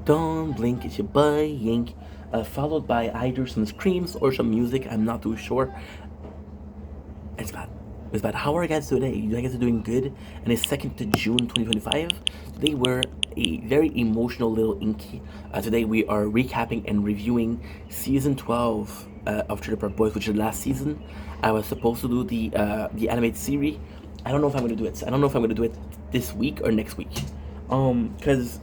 Don't blink, it's your boy Yink. Followed by either some screams or some music, I'm not too sure. It's bad. It's bad. How are you guys today? You guys are doing good. And it's 2nd to June 2025. Today we're a very emotional little inky. Today we are recapping and reviewing season 12 of Trailer Park Boys, which is the last season. I was supposed to do the animated series. I don't know if I'm gonna do it. I don't know if I'm gonna do it this week or next week. Cause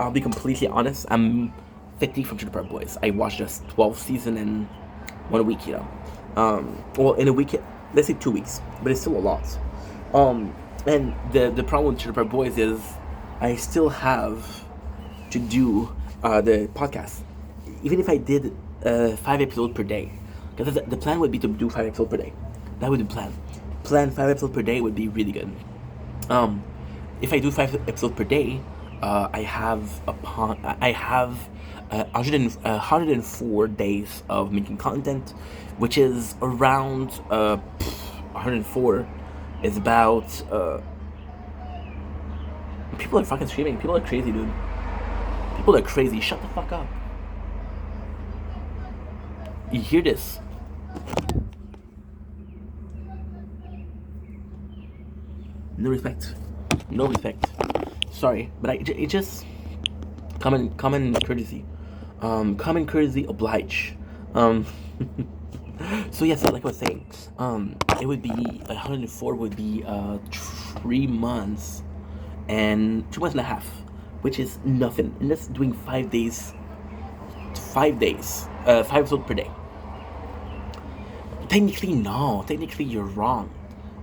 I'll be completely honest. I'm 50 from Trailer Park Boys. I watched just 12 season in 1 week. Well, in a week, let's say 2 weeks, but it's still a lot. And the problem with Trailer Park Boys is I still have to do the podcast, even if I did 5 episodes per day. Because the plan would be to do 5 episodes per day. That would be the plan. Plan 5 episodes per day would be really good. If I do 5 episodes per day, I have 104 days of making content, which is around 104 is about people are fucking screaming. People are crazy, dude. People are crazy. Shut the fuck up. You hear this? No respect. No respect. Sorry, but it just common courtesy. Common courtesy oblige. Um, so yes, like I was saying, it would be 104 would be 3 months and 2 months and a half, which is nothing. And that's doing 5 days, 5 days, 5 episodes per day. Technically, no. Technically, you're wrong.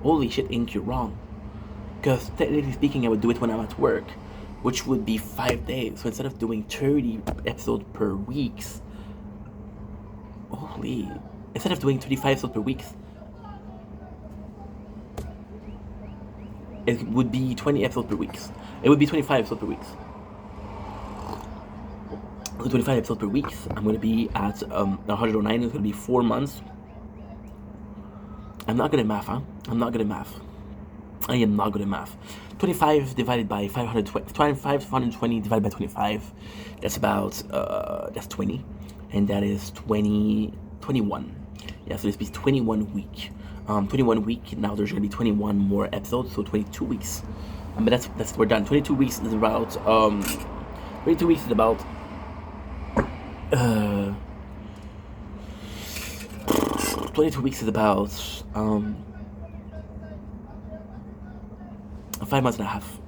Holy shit, Ink, you're wrong. Because technically speaking, I would do it when I'm at work, which would be 5 days. So instead of doing 30 episodes per week, instead of doing 35 episodes per week, it would be 20 episodes per week. It would be 25 episodes per week. So 25 episodes per week, I'm going to be at 109. It's going to be 4 months. I'm not good at math, huh? I'm not good at math. I am not good at math. 25 divided by 520, 520 divided by 25, that's about, that's 20. And that is 21. Yeah, so this be 21 week. 21 week, now there's going to be 21 more episodes, so 22 weeks. But that's we're done. 22 weeks is about, 22 weeks is about, 22 weeks is about, 5 months and a half.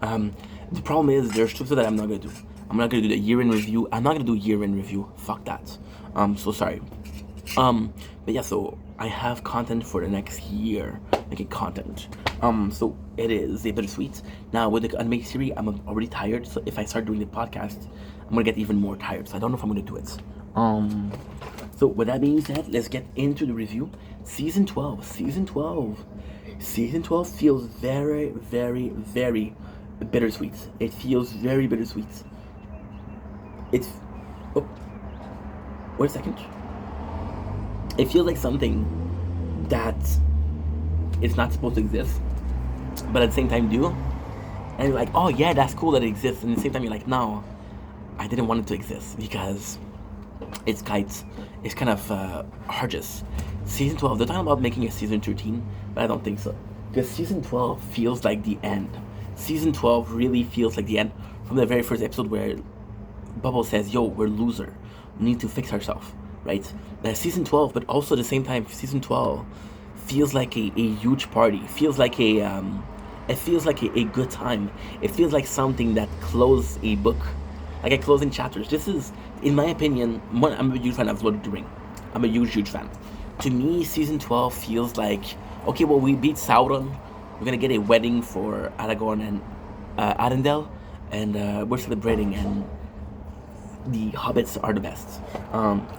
The problem is there's two things that I'm not gonna do. I'm not gonna do the year in review. I'm not gonna do year in review. Fuck that. So sorry. But yeah, so I have content for the next year. Making content. So it is a bittersweet. Now with the animated series, I'm already tired. So if I start doing the podcast, I'm gonna get even more tired. So I don't know if I'm gonna do it. So with that being said, let's get into the review. Season 12. Season 12 feels very, very, very bittersweet. It feels very bittersweet. It's... Oh. Wait a second. It feels like something that is not supposed to exist, but at the same time do. And you're like, oh yeah, that's cool that it exists. And at the same time you're like, no, I didn't want it to exist because it's kind of arduous. Season 12, they're talking about making a season 13, but I don't think so. Because season 12 feels like the end. Season 12 really feels like the end from the very first episode where Bubble says, yo, we're loser. We need to fix ourselves, right? Season 12, but also at the same time, season 12 feels like a huge party. Feels like it feels like a good time. It feels like something that closes a book, like a closing chapters. This is, in my opinion, I'm a huge fan of Lord of the Rings. I'm a huge fan. To me, season 12 feels like, okay, well, we beat Sauron. We're gonna get a wedding for Aragorn and Arendelle, and we're celebrating, and the hobbits are the best.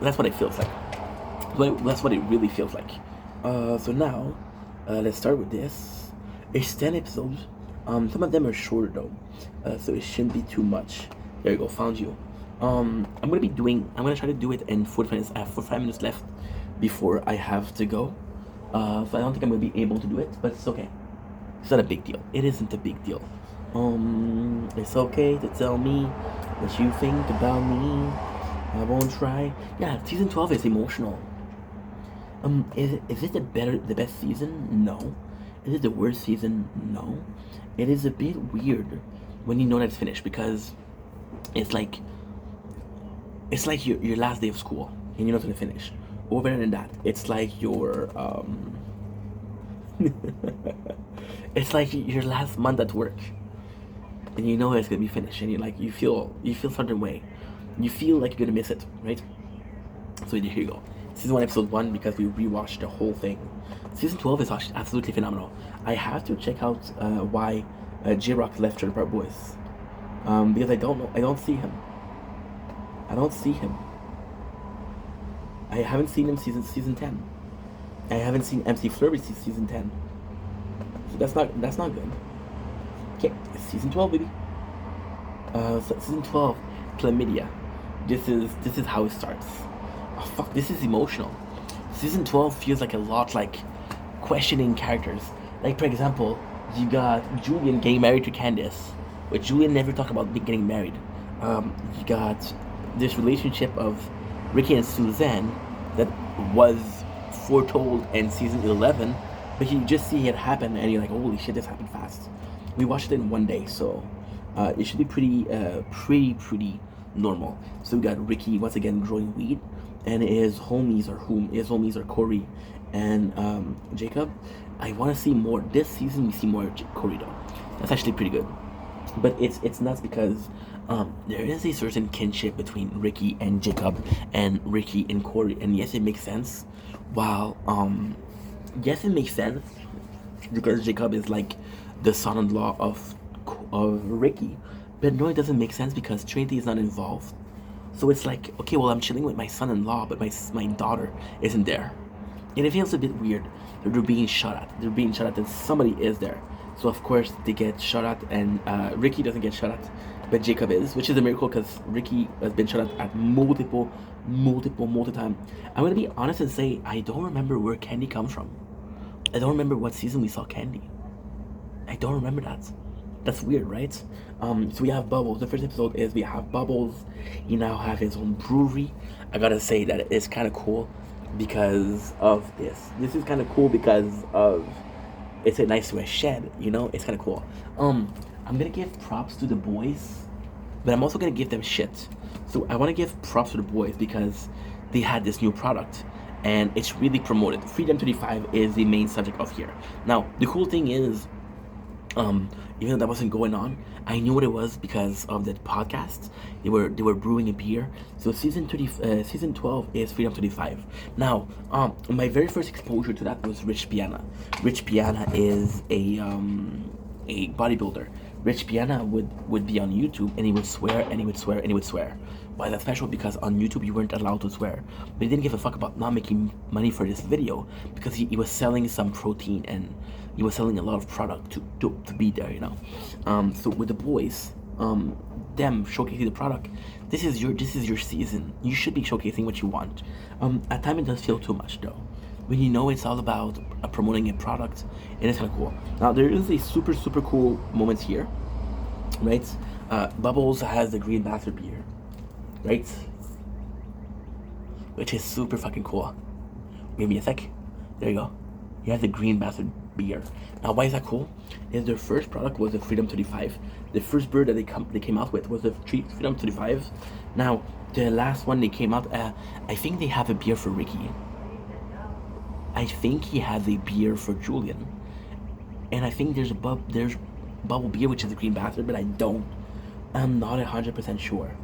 That's what it feels like. That's what it really feels like. So now, let's start with this. It's 10 episodes. Some of them are shorter though, so it shouldn't be too much. There you go, found you. I'm gonna try to do it in 45 minutes. I have 45 minutes left before I have to go. So I don't think I'm gonna be able to do it, but it's okay. It's not a big deal. It isn't a big deal. It's okay to tell me What you think about me? I won't try. Yeah, season 12 is emotional. Is it the best season? No. Is it the worst season? No. It is a bit weird when you know that it's finished because it's like your last day of school and you're not gonna finish. Or better than that, it's like your it's like your last month at work and you know it's gonna be finished and you feel certain way. You feel like you're gonna miss it, right? So here you go. Season 1, episode 1, because we rewatched the whole thing. Season 12 is absolutely phenomenal. I have to check out why J-Rock left Trailer Park Boys. Because I don't know. I don't see him. I haven't seen him season 10. I haven't seen MC Flurry season 10. So that's not good. Okay, season 12, baby. So season 12, Chlamydia. This is how it starts. Oh fuck, this is emotional. Season 12 feels like a lot like questioning characters. Like for example, you got Julian getting married to Candace, but Julian never talked about getting married. You got this relationship of Ricky and Suzanne that was foretold in season 11, but you just see it happen and you're like, holy shit, this happened fast. We watched it in one day, so it should be pretty normal. So we got Ricky once again growing weed, and his homies are Corey and Jacob. I want to see more. This season we see more Corey though. That's actually pretty good. But it's nuts because there is a certain kinship between Ricky and Jacob and Ricky and Corey, and yes, it makes sense. While yes, it makes sense because Jacob is like the son-in-law of Ricky, but no, it doesn't make sense because Trinity is not involved. So it's like, okay, well, I'm chilling with my son-in-law, but my daughter isn't there, and it feels a bit weird. They're being shot at. And somebody is there. So of course they get shot at, and Ricky doesn't get shot at, but Jacob is, which is a miracle because Ricky has been shot at multiple times. I'm gonna be honest and say I don't remember where Candy comes from. I don't remember what season we saw Candy. I don't remember that. That's weird, right? So we have Bubbles. The first episode is we have Bubbles. He now have his own brewery. I gotta say that it's kind of cool because of this. This is kind of cool because of it's a nice shed. You know, it's kind of cool. I'm gonna give props to the boys, but I'm also gonna give them shit. So I want to give props to the boys because they had this new product and it's really promoted. Freedom 35 is the main subject of here. Now the cool thing is, even though that wasn't going on, I knew what it was because of the podcast. They were brewing a beer. So season 12 is Freedom 35. Now, my very first exposure to that was Rich Piana. Rich Piana is a bodybuilder. Rich Piana would be on YouTube and he would swear and he would swear and he would swear. Why that's special? Because on YouTube you weren't allowed to swear. But he didn't give a fuck about not making money for this video because he was selling some protein and he was selling a lot of product to be there, you know. So with the boys, them showcasing the product, this is your season. You should be showcasing what you want. At times it does feel too much though. When you know it's all about promoting a product, and it's kind of cool. Now there is a super cool moment here, right? Bubbles has the Green Bastard beer, right? Which is super fucking cool. Give me a sec. There you go. He has the Green Bastard beer. Now why is that cool? Is their first product was the Freedom 35. The first beer that they came out with was the Freedom 35. Now the last one they came out, I think they have a beer for Ricky. I think he has a beer for Julian, and I think there's bubble beer, which is the Green Bastard, but I'm not 100% sure.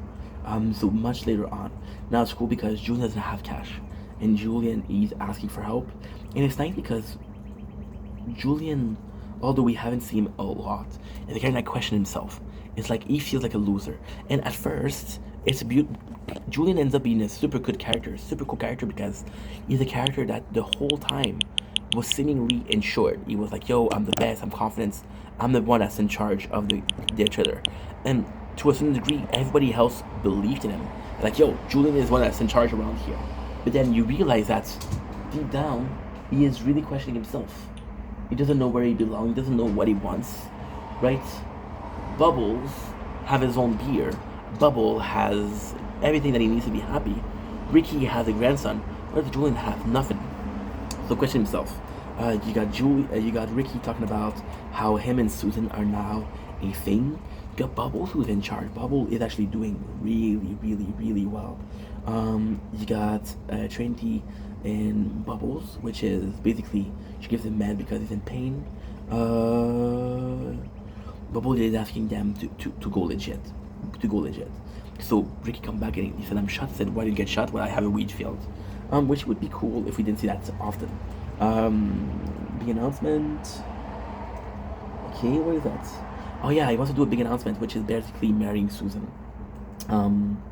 So much later on. Now it's cool because Julian doesn't have cash, and Julian is asking for help, and it's nice because Julian, although we haven't seen him a lot, is the kind that question himself. It's like he feels like a loser, and at first it's Julian ends up being a super cool character because he's a character that the whole time was seemingly insured. He was like, yo, I'm the best, I'm confident, I'm the one that's in charge of their trailer. And to a certain degree, everybody else believed in him. Like, yo, Julian is one that's in charge around here. But then you realize that deep down, he is really questioning himself. He doesn't know where he belongs, he doesn't know what he wants, right? Bubbles have his own beer. Bubble has everything that he needs to be happy. Ricky has a grandson. What does Julian have? Nothing. So question himself. You got Ricky talking about how him and Susan are now a thing. You got Bubbles who's in charge. Bubble is actually doing really, really, really well. You got Trinity in Bubbles, which is basically she gives him med because he's in pain. Bubble is asking them to go legit, to go legit. So Ricky come back and he said, "I'm shot." I said, "Why did you get shot?" "Well, I have a weed field," which would be cool if we didn't see that so often. Big announcement. Okay, what is that? Oh yeah, he wants to do a big announcement, which is basically marrying Susan. Um,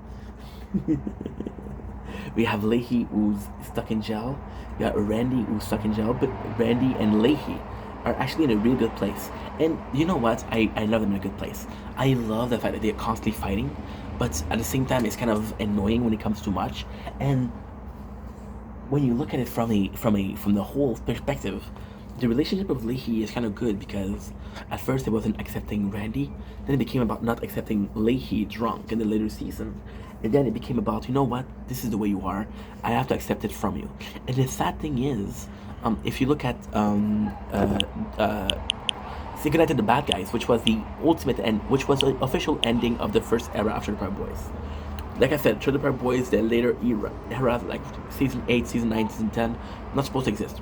we have Leahy who's stuck in jail. We got Randy who's stuck in jail, but Randy and Leahy are actually in a really good place. And you know what? I love them in a good place. I love the fact that they're constantly fighting, but at the same time, it's kind of annoying when it comes too much. And when you look at it from the whole perspective, the relationship with Leahy is kind of good because at first it wasn't accepting Randy, then it became about not accepting Leahy drunk in the later season, and then it became about, you know what, this is the way you are, I have to accept it from you. And the sad thing is, if you look at Say Goodnight to the Bad Guys, which was the ultimate end, which was the official ending of the first era of Trailer Park Boys. Like I said, Trailer Park Boys, the later era, like season 8, season 9, season 10, not supposed to exist.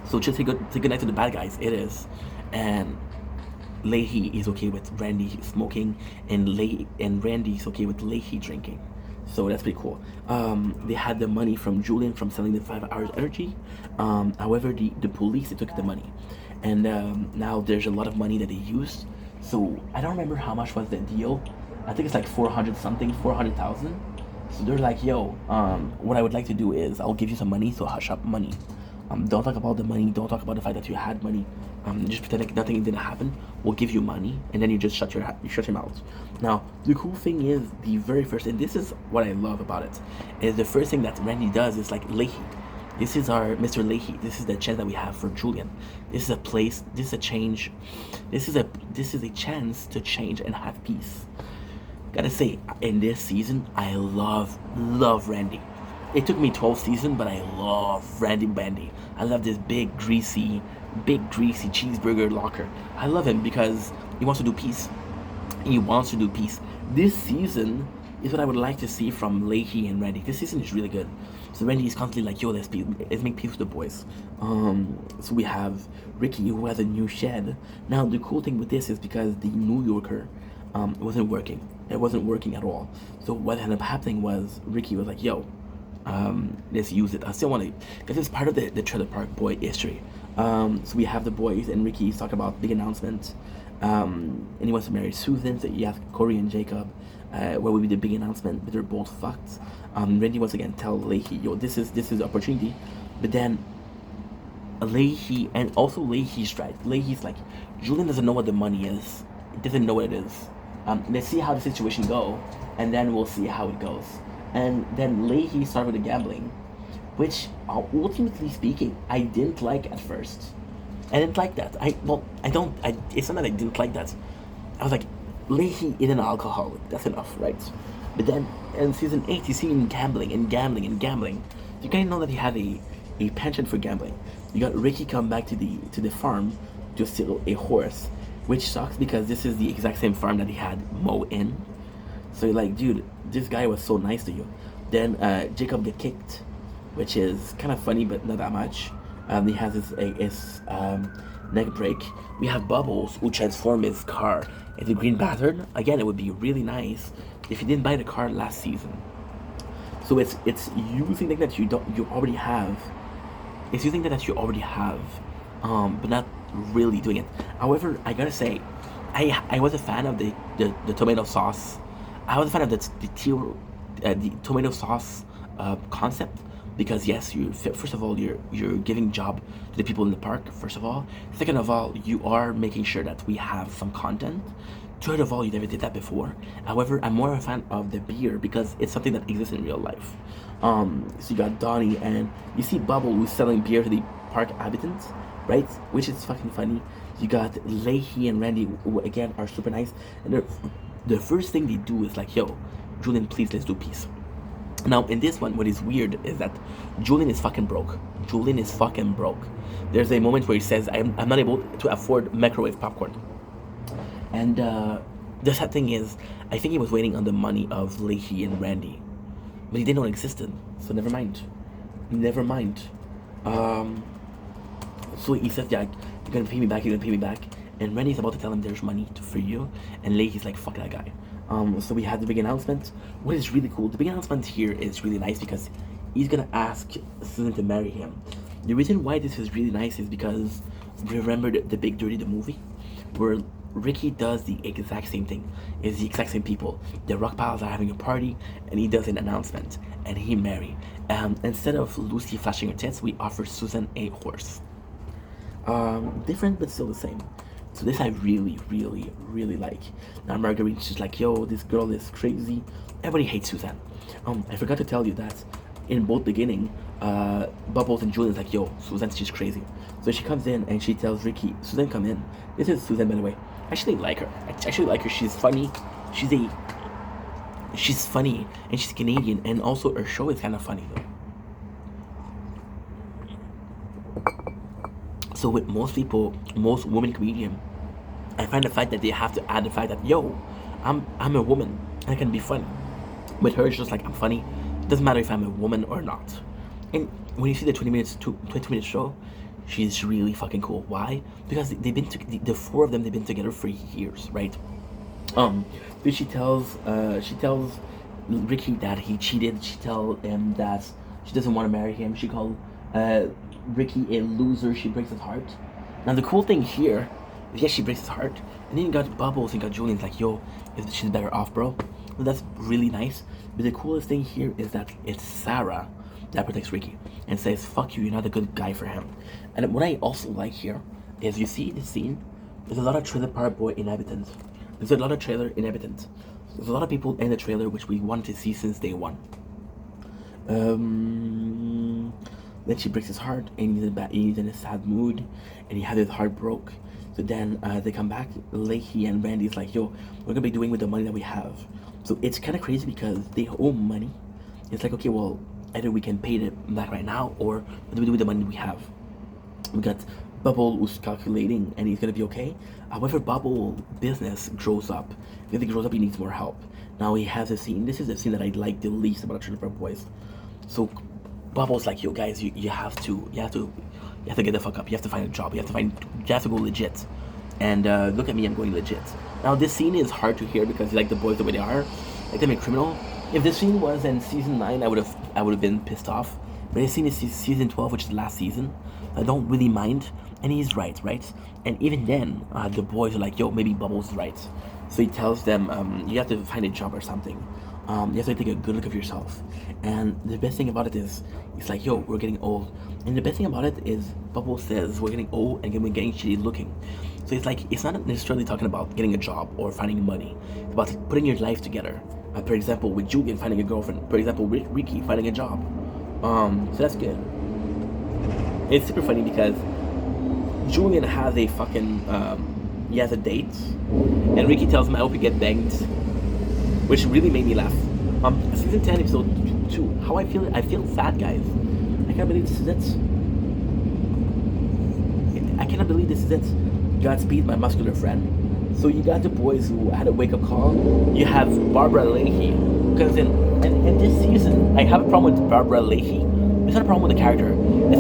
So just say goodnight to the bad guys, it is. And Leahy is okay with Randy smoking, and Randy's okay with Leahy drinking. So that's pretty cool. They had the money from Julian from selling the 5 hours energy. However, the police, they took the money. And now there's a lot of money that they used. So I don't remember how much was the deal. I think it's like 400 something, 400,000. So they're like, yo, what I would like to do is I'll give you some money, so hush up money. Don't talk about the money, don't talk about the fact that you had money. Just pretend like nothing didn't happen. We'll give you money, and then you just shut your mouth. Now, the cool thing is, the very first, and this is what I love about it, is the first thing that Randy does is like, Leahy. This is our Mr. Leahy. This is the chance that we have for Julian. This is a place, this is a change. This is a chance to change and have peace. Gotta say, in this season, I love Randy. It took me 12 seasons, but I love Randy Bandy. I love this big greasy cheeseburger locker. I love him because he wants to do peace. He wants to do peace. This season is what I would like to see from Leahy and Randy. This season is really good. So Randy is constantly like, yo, let's make peace with the boys. So we have Ricky who has a new shed. Now the cool thing with this is because the New Yorker wasn't working. It wasn't working at all. So what ended up happening was Ricky was like, yo, let's use it. I still want to, because it's part of the Trailer Park Boy history. So we have the boys, and Ricky's talking about big announcement. And he wants to marry Susan. So you have Corey and Jacob. What would be the big announcement? But they're both fucked. Randy once again tell Leahy, yo, this is opportunity. But then Leahy, and also Leahy's right. Leahy's like, Julian doesn't know what the money is. He doesn't know what it is. Let's see how the situation go, and then we'll see how it goes. And then Leahy started with the gambling, which, ultimately speaking, I didn't like at first. I didn't like that. It's not that I didn't like that. I was like, Leahy is an alcoholic. That's enough, right? But then in season 8, you see him gambling and gambling and gambling. You kind of know that he had a penchant for gambling. You got Ricky come back to the farm to steal a horse, which sucks because this is the exact same farm that he had Mo in. So you're like, dude, this guy was so nice to you. Then Jacob get kicked, which is kind of funny, but not that much. He has his neck break. We have Bubbles, who transformed his car into Green Lantern. Again, it would be really nice if you didn't buy the car last season. So it's using things that you already have. It's using things that you already have, but not really doing it. However, I gotta say, I was a fan of the tomato sauce. I was a fan of the tomato sauce concept, because yes, first of all, you're giving job to the people in the park. First of all, second of all, you are making sure that we have some content. Third of all, you never did that before. However, I'm more a fan of the beer because it's something that exists in real life. So you got Donnie, and you see Bubble, who's selling beer to the park inhabitants, right? Which is fucking funny. You got Leahy and Randy, who again are super nice, and the first thing they do is like, yo, Julian, please, let's do peace. Now, in this one, what is weird is that Julian is fucking broke. Julian is fucking broke. There's a moment where he says, I'm not able to afford microwave popcorn. And the sad thing is, I think he was waiting on the money of Leahy and Randy. But he didn't know it existed, so never mind. Never mind. So he says, yeah, you're gonna pay me back, And Randy's about to tell him there's money for you, and Leahy's like, fuck that guy. So we had the big announcement. What is really cool, the big announcement here is really nice because he's gonna ask Susan to marry him. The reason why this is really nice is because remember the Big Dirty, the movie, where Ricky does the exact same thing. It's the exact same people. The Rock Piles are having a party, and he does an announcement, and he marry. Instead of Lucy flashing her tits, we offer Susan a horse. Different but still the same. So this I really, really, really like. Now Marguerite's just like, yo, this girl is crazy. Everybody hates Suzanne. I forgot to tell you that in both beginning, Bubbles and Julian's like, yo, Suzanne's just crazy. So she comes in and she tells Ricky, Suzanne, come in. This is Suzanne, by the way. I actually like her. She's funny. She's funny and she's Canadian, and also her show is kind of funny though. So with most people, most women comedians, I find the fact that they have to add the fact that, yo, I'm a woman, I can be funny. With her, it's just like, I'm funny. It doesn't matter if I'm a woman or not. And when you see the 20 minute show, she's really fucking cool. Why? Because they've been the four of them. They've been together for years, right? Then she tells Ricky that he cheated. She tells him that she doesn't want to marry him. She called Ricky a loser. She breaks his heart. Now the cool thing here is, yes, she breaks his heart, and then you got Bubbles and you got Julian's like, yo, she's better off, bro. Well, that's really nice. But the coolest thing here is that it's Sarah that protects Ricky and says, fuck you, you're not a good guy for him. And what I also like here is, you see this scene, there's a lot of Trailer Park Boy inhabitants. There's a lot of trailer inhabitants. There's a lot of people in the trailer which we wanted to see since day one. Then she breaks his heart, and he's in a sad mood, and he had his heart broke. So then they come back, Leahy and Randy's like, yo, we're gonna be doing with the money that we have. So it's kind of crazy because they owe money. It's like, okay, well, either we can pay it back right now, or what do we do with the money we have? We got Bubble who's calculating, and he's gonna be okay. However, Bubble business grows up. If he grows up, he needs more help. Now he has a scene. This is the scene that I like the least about Trailer Park Boys. So Bubble's like, yo guys, you have to get the fuck up. You have to find a job. You have to go legit. And look at me, I'm going legit. Now this scene is hard to hear because you like the boys the way they are, like them in Criminal. If this scene was in season 9, I would have been pissed off. But this scene is season 12, which is the last season. I don't really mind, and he's right? And even then, the boys are like, yo, maybe Bubbles is right. So he tells them, you have to find a job or something. You have to take a good look of yourself. And the best thing about it is, it's like, yo, we're getting old. And the best thing about it is, Bubbles says we're getting old and we're getting shitty looking. So it's like, it's not necessarily talking about getting a job or finding money. It's about putting your life together. For example, with Julian finding a girlfriend. For example, Ricky finding a job. So that's good. It's super funny because Julian has a fucking, he has a date. And Ricky tells him, I hope you get banged. Which really made me laugh. Season 10, episode 2. How I feel sad, guys. I can't believe this is it. I cannot believe this is it. Godspeed, my muscular friend. So you got the boys who had a wake-up call. You have Barbara Leahy. Because in this season, I have a problem with Barbara Leahy. It's not a problem with the character. It's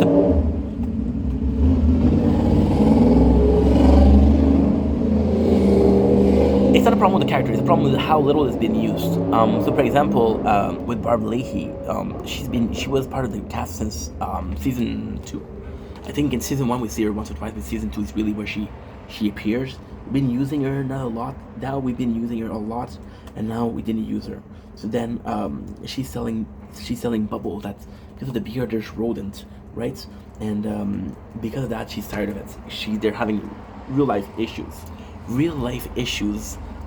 not a problem with the character. It's a problem with how little it's been used. So, for example, with Barbara Leahy, she was part of the cast since season 2. I think in season 1 we see her once or twice, but season 2 is really where she appears. We've been using her not a lot. Now we've been using her a lot, and now we didn't use her. So then she's selling Bubble. That's because of the bearded rodent, right? And because of that, she's tired of it. They're having real life issues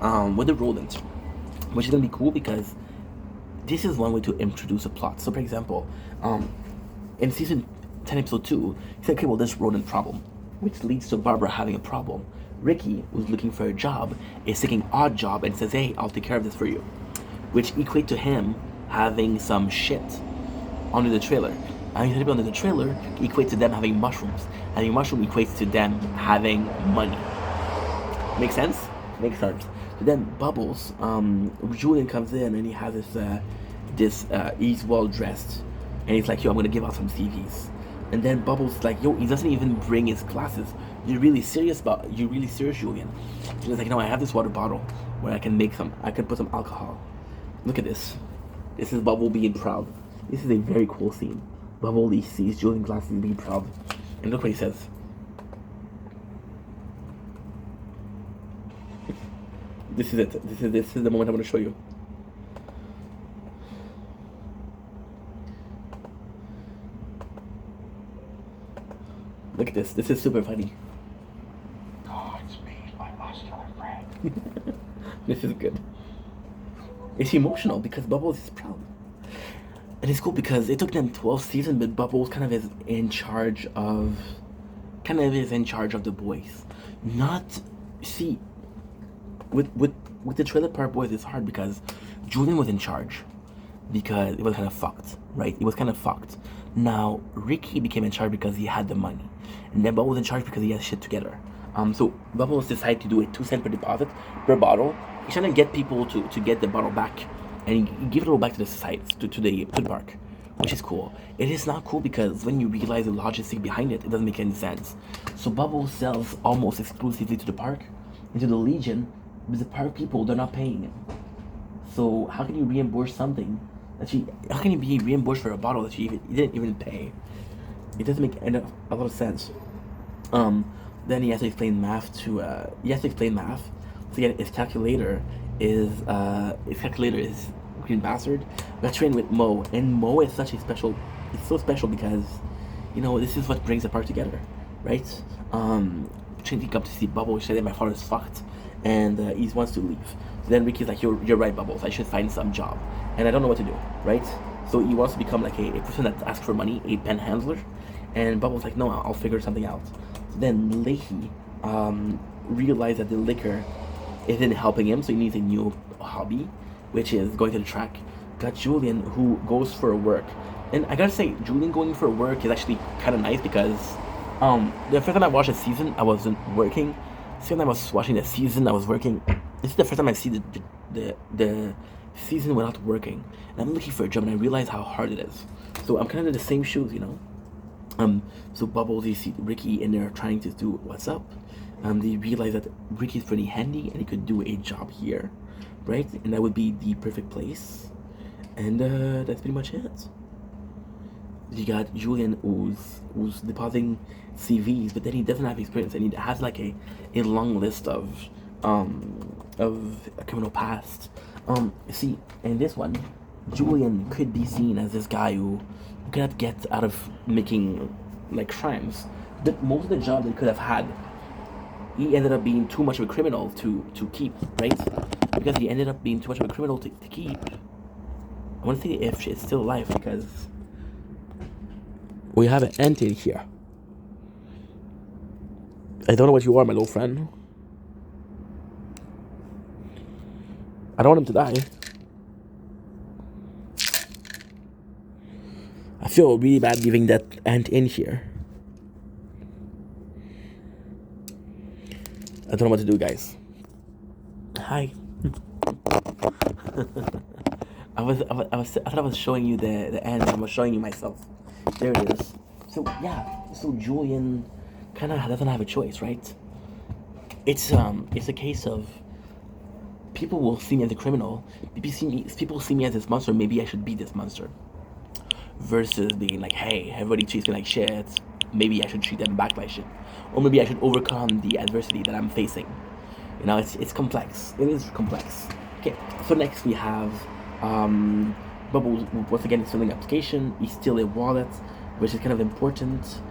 with the rodent, which is gonna be cool because this is one way to introduce a plot. So, for example, in season 10, episode 2, he said, okay, well, there's rodent problem, which leads to Barbara having a problem Ricky, who's looking for a job, is taking odd job and says, "Hey, I'll take care of this for you," which equate to him having some shit under the trailer. Having people under the trailer equates to them having mushrooms. Having mushroom equates to them having money. Make sense? Makes sense. So then Bubbles, Julian comes in and he has he's well dressed, and he's like, "Yo, I'm gonna give out some CVs." And then Bubbles is like, "Yo, he doesn't even bring his glasses. You're really serious, Julian?" He's like, "No, I have this water bottle where I can put some alcohol. Look at this. This is Bubble being proud. This is a very cool scene. Bubble, he sees Julian glasses being proud, and look what he says." This is it. This is the moment I'm going to show you. Look at this. This is super funny. Godspeed, my muscular friend. This is good. It's emotional because Bubbles is proud. And it's cool because it took them 12 seasons, but Bubbles kind of is in charge of the boys. With the Trailer Park Boys, it's hard because Julian was in charge because it was kind of fucked, right? It was kind of fucked. Now Ricky became in charge because he had the money, and then Bubbles was in charge because he had shit together. So Bubbles decided to do a 2 cent per deposit per bottle. He's trying to get people to get the bottle back, and he give it all back to the society, to the park, which is cool. It is not cool because when you realize the logistics behind it, it doesn't make any sense. So Bubbles sells almost exclusively to the park and to the Legion, but the park people, they're not paying him. So how can you reimburse something how can you be reimbursed for a bottle that you didn't even pay? It doesn't make a lot of sense. Then he has to explain math to So again, his calculator is Green Bastard. Got trained with Mo, and Mo is it's so special because, this is what brings the park together, right? Trinity come to see Bubbles, she said my father's fucked, and he wants to leave. So then Ricky's like, you're right, Bubbles, I should find some job, and I don't know what to do, right? So he wants to become like a person that asks for money, a pen handler, and Bubbles like, no, I'll figure something out. So then Leahy realized that the liquor isn't helping him, so he needs a new hobby, which is going to the track. Got Julian, who goes for work, and I gotta say, Julian going for work is actually kind of nice because the first time I watched a season, I wasn't working. The second time I was watching the season, I was working. This is the first time I see the season without working, and I'm looking for a job, and I realize how hard it is. So I'm kind of in the same shoes, So Bubbles, you see Ricky, and they're trying to do what's up. They realize that Ricky's pretty handy, and he could do a job here, right? And that would be the perfect place. And that's pretty much it. You got Julian, who's depositing CVs, but then he doesn't have experience, and he has like a long list of a criminal past. See, in this one, Julian could be seen as this guy who cannot get out of making like crimes. But most of the job they could have had, he ended up being too much of a criminal to keep, right? Because he ended up being too much of a criminal to keep. I want to see if she's still alive because we have an ant in here. I don't know what you are, my little friend. I don't want him to die. I feel really bad leaving that ant in here. I don't know what to do, guys. Hi. I thought I was showing you the ant. I was showing you myself. There it is. So yeah. So Julian kind of doesn't have a choice, right? It's a case of people will see me as a criminal. People see me as this monster. Maybe I should be this monster. Versus being like, hey, everybody treats me like shit. Maybe I should treat them back like shit, or maybe I should overcome the adversity that I'm facing. It's complex. It is complex. Okay, so next we have Bubbles. Once again, he's filling application. He's still a wallet, which is kind of important.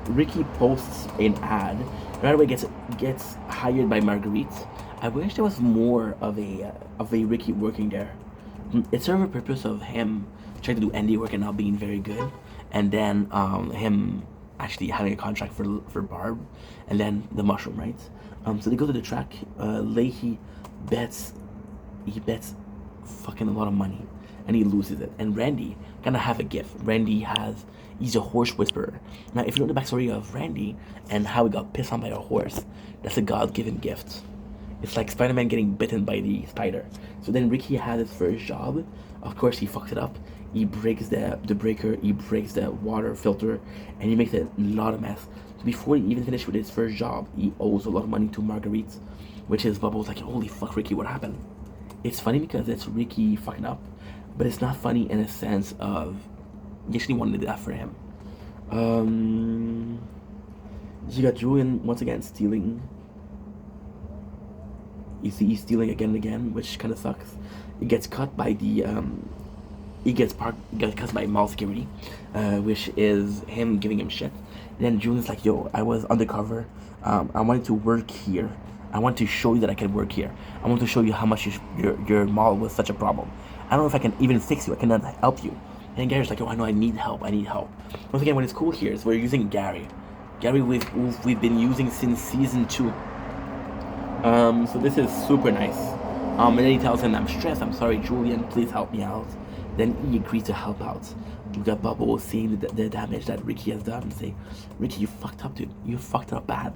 Ricky posts an ad. Right away gets hired by Marguerite. I wish there was more of a Ricky working there. It served a purpose of him trying to do indie work and not being very good, and then him actually having a contract for Barb, and then the mushroom, right? So they go to the track. Leahy bets, he bets fucking a lot of money, and he loses it. And Randy kind of have a gift. He's a horse whisperer. Now, if you know the backstory of Randy and how he got pissed on by a horse, that's a God-given gift. It's like Spider-Man getting bitten by the spider. So then Ricky has his first job. Of course, he fucks it up. He breaks the breaker, he breaks the water filter, and he makes a lot of mess. So before he even finished with his first job, he owes a lot of money to Marguerite, which is Bubbles like, holy fuck, Ricky, what happened? It's funny because it's Ricky fucking up, but it's not funny in a sense of you actually wanted to do that for him. You got Julian once again stealing. You see, he's stealing again and again, which kind of sucks. He gets cut by the he gets cut by mall security, which is him giving him shit. And then Julian's like, yo, I was undercover. I wanted to work here. I want to show you that I can work here. I want to show you how much your mall was such a problem. I don't know if I can even fix you. I cannot help you. And Gary's like, oh, I know, I need help. Once again, what is cool here is we're using Gary. Gary we've been using since season 2. So this is super nice. And then he tells him, I'm stressed. I'm sorry, Julian. Please help me out. Then he agrees to help out. You got Bubbles seeing the damage that Ricky has done and say, Ricky, you fucked up, dude. You fucked up bad.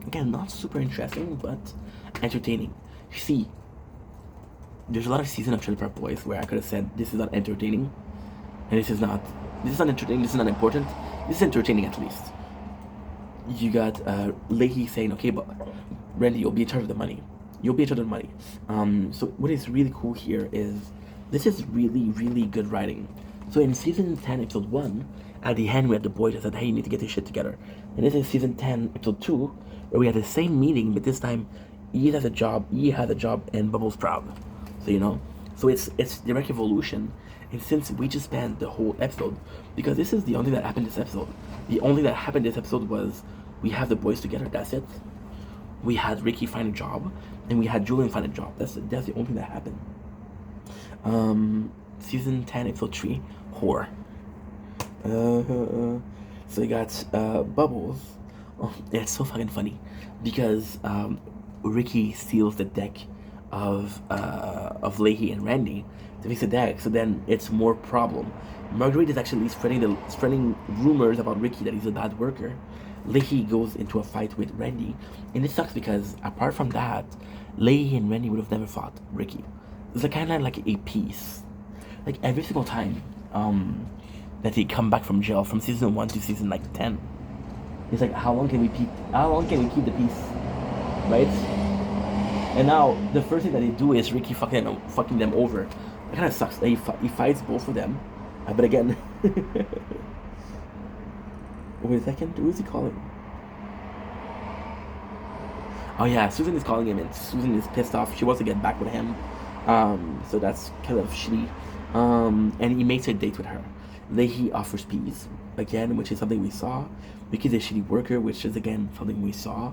Again, not super interesting, but entertaining. You see, there's a lot of season of Trailer Park Boys where I could have said this is not entertaining, and this is not entertaining. This is not important. This is entertaining at least. You got Leahy saying, okay, but Randy, you'll be in charge of the money. So what is really cool here is this is really, really good writing. So in season 10, episode 1, at the end we had the boys that said, hey, you need to get this shit together. And this is season 10, episode 2, where we had the same meeting, but this time he has a job, and Bubbles proud. So, you know, so it's direct evolution. And since we just spent the whole episode, because this is the only thing that happened this episode. The only thing that happened this episode was we have the boys together, that's it. We had Ricky find a job, and we had Julian find a job. That's the only thing that happened. Season 10, episode 3, Whore. So you got Bubbles. Oh, it's so fucking funny because Ricky steals the deck of Leahy and Randy to fix the deck. So then it's more problem. Marguerite is actually spreading rumors about Ricky that he's a bad worker. Leahy goes into a fight with Randy, and it sucks because apart from that, Leahy and Randy would have never fought Ricky. It's like kind of like a peace. Like every single time that he come back from jail from season 1 to season like 10, it's like how long can we keep the peace, right? And now the first thing that they do is Ricky fucking them over. It kind of sucks. He fights both of them, but again. Wait a second, who is he calling? Oh yeah, Susan is calling him, and Susan is pissed off. She wants to get back with him, so that's kind of shitty. And he makes a date with her. Leahy offers peace again, which is something we saw. Ricky's a shitty worker, which is again something we saw.